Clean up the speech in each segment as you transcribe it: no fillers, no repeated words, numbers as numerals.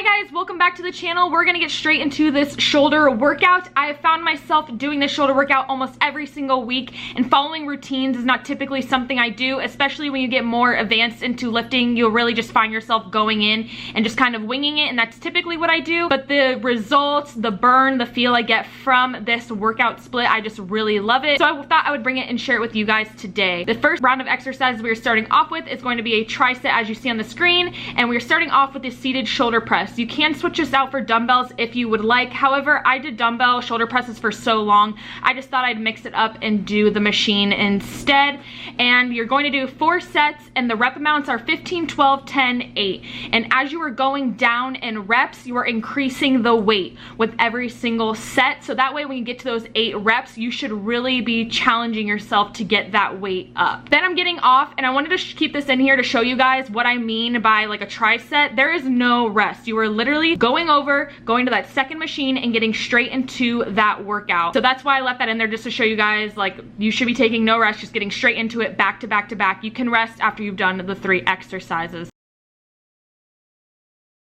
Hi guys, welcome back to the channel. We're gonna get straight into this shoulder workout. I have found myself doing this shoulder workout almost every single week, and following routines is not typically something I do, especially when you get more advanced into lifting. You'll really just find yourself going in and just kind of winging it, and that's typically what I do. But the results, the burn, the feel I get from this workout split, I just really love it. So I thought I would bring it and share it with you guys today. The first round of exercises we're starting off with is going to be a tricep, as you see on the screen, and we're starting off with the seated shoulder press. You can switch this out for dumbbells if you would like. However, I did dumbbell shoulder presses for so long, I just thought I'd mix it up and do the machine instead. And you're going to do 4 sets, and the rep amounts are 15, 12, 10, 8. And as you are going down in reps, you are increasing the weight with every single set. So that way when you get to those 8 reps, you should really be challenging yourself to get that weight up. Then I'm getting off, and I wanted to keep this in here to show you guys what I mean by like a tricep. There is no rest. You are literally going to that second machine and getting straight into that workout. So that's why I left that in there, just to show you guys, like, you should be taking no rest, just getting straight into it, back to back to back. You can rest after you've done the 3 exercises.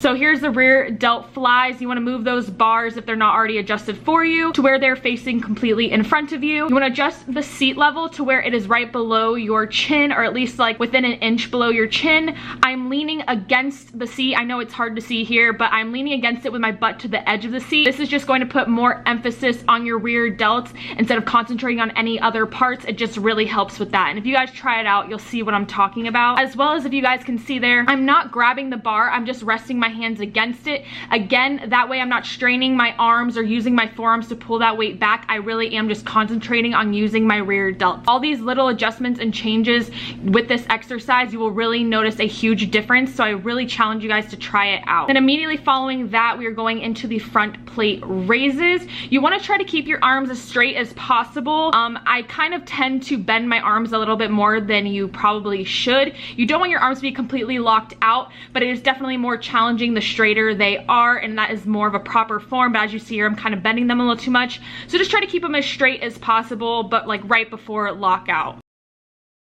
So here's the rear delt flies. You want to move those bars, if they're not already adjusted for you, to where they're facing completely in front of you. You want to adjust the seat level to where it is right below your chin, or at least like within an inch below your chin. I'm leaning against the seat. I know it's hard to see here, but I'm leaning against it with my butt to the edge of the seat. This is just going to put more emphasis on your rear delts instead of concentrating on any other parts. It just really helps with that. And if you guys try it out, you'll see what I'm talking about. As well as, if you guys can see there, I'm not grabbing the bar, I'm just resting my hands against it. Again, that way I'm not straining my arms or using my forearms to pull that weight back. I really am just concentrating on using my rear delt. All these little adjustments and changes with this exercise, you will really notice a huge difference. So I really challenge you guys to try it out. Then immediately following that, we are going into the front plate raises. You want to try to keep your arms as straight as possible. I kind of tend to bend my arms a little bit more than you probably should. You don't want your arms to be completely locked out, but it is definitely more challenging the straighter they are, and that is more of a proper form. But as you see here, I'm kind of bending them a little too much. So just try to keep them as straight as possible, but like right before lockout.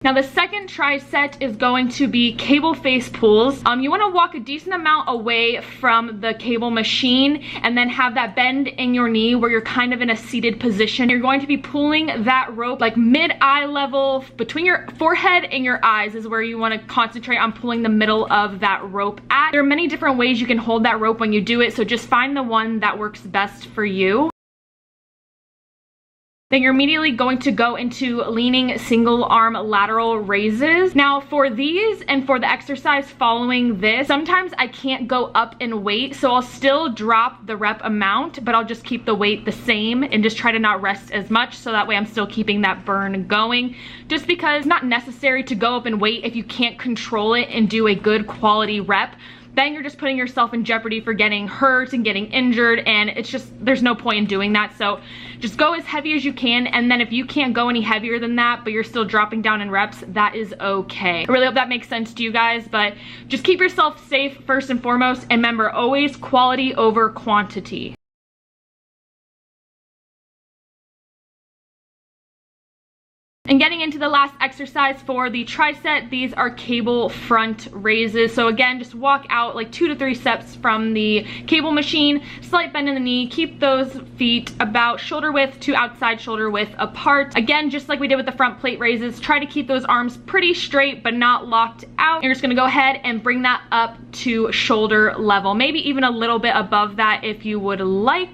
Now the second tricep is going to be cable face pulls. You want to walk a decent amount away from the cable machine and then have that bend in your knee where you're kind of in a seated position. You're going to be pulling that rope like mid-eye level, between your forehead and your eyes is where you want to concentrate on pulling the middle of that rope at. There are many different ways you can hold that rope when you do it, so just find the one that works best for you. Then you're immediately going to go into leaning single arm lateral raises. Now for these and for the exercise following this, sometimes I can't go up in weight, so I'll still drop the rep amount, but I'll just keep the weight the same and just try to not rest as much, so that way I'm still keeping that burn going. Just because it's not necessary to go up in weight if you can't control it and do a good quality rep. Then you're just putting yourself in jeopardy for getting hurt and getting injured, and it's just, there's no point in doing that. So just go as heavy as you can, and then if you can't go any heavier than that, but you're still dropping down in reps, that is okay. I really hope that makes sense to you guys, but just keep yourself safe first and foremost, and remember, always quality over quantity. And getting into the last exercise for the tricep, these are cable front raises. So again, just walk out like 2 to 3 steps from the cable machine, slight bend in the knee, keep those feet about shoulder width to outside shoulder width apart. Again, just like we did with the front plate raises, try to keep those arms pretty straight but not locked out. You're just gonna go ahead and bring that up to shoulder level, maybe even a little bit above that if you would like.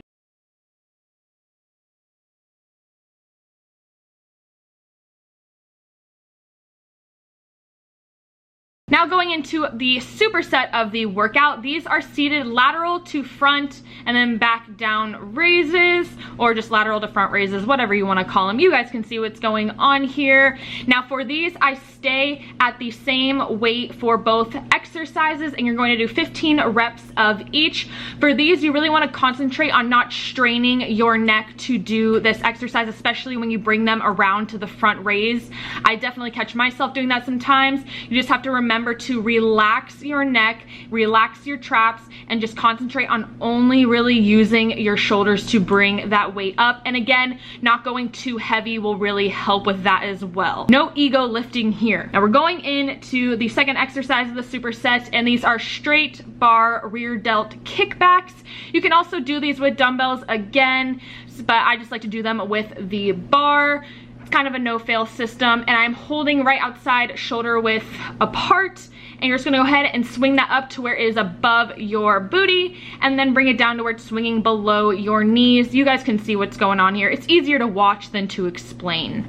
Now going into the superset of the workout, these are seated lateral to front and then back down raises, or just lateral to front raises, whatever you want to call them. You guys can see what's going on here. Now for these, I stay at the same weight for both exercises, and you're going to do 15 reps of each. For these, you really want to concentrate on not straining your neck to do this exercise, especially when you bring them around to the front raise. I definitely catch myself doing that sometimes. You just have to remember remember to relax your neck, relax your traps, and just concentrate on only really using your shoulders to bring that weight up. And again, not going too heavy will really help with that as well. No ego lifting here. Now we're going into the second exercise of the superset, and these are straight bar rear delt kickbacks. You can also do these with dumbbells again, but I just like to do them with the bar. It's kind of a no-fail system, and I'm holding right outside shoulder width apart, and you're just gonna go ahead and swing that up to where it is above your booty, and then bring it down to where it's swinging below your knees. You guys can see what's going on here. It's easier to watch than to explain.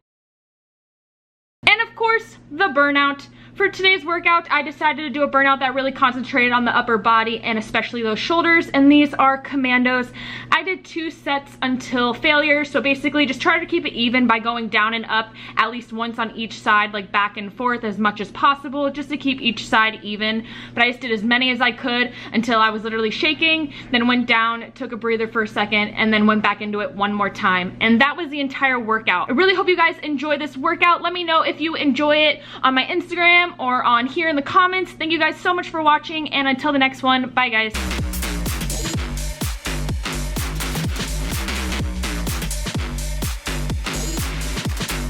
And of course, the burnout. For today's workout, I decided to do a burnout that really concentrated on the upper body and especially those shoulders, and these are commandos. I did 2 sets until failure, so basically just try to keep it even by going down and up at least once on each side, like back and forth as much as possible, just to keep each side even. But I just did as many as I could until I was literally shaking, then went down, took a breather for a second, and then went back into it one more time. And that was the entire workout. I really hope you guys enjoy this workout. Let me know if you enjoy it on my Instagram or on here in the comments. Thank you guys so much for watching, and until the next one, bye guys.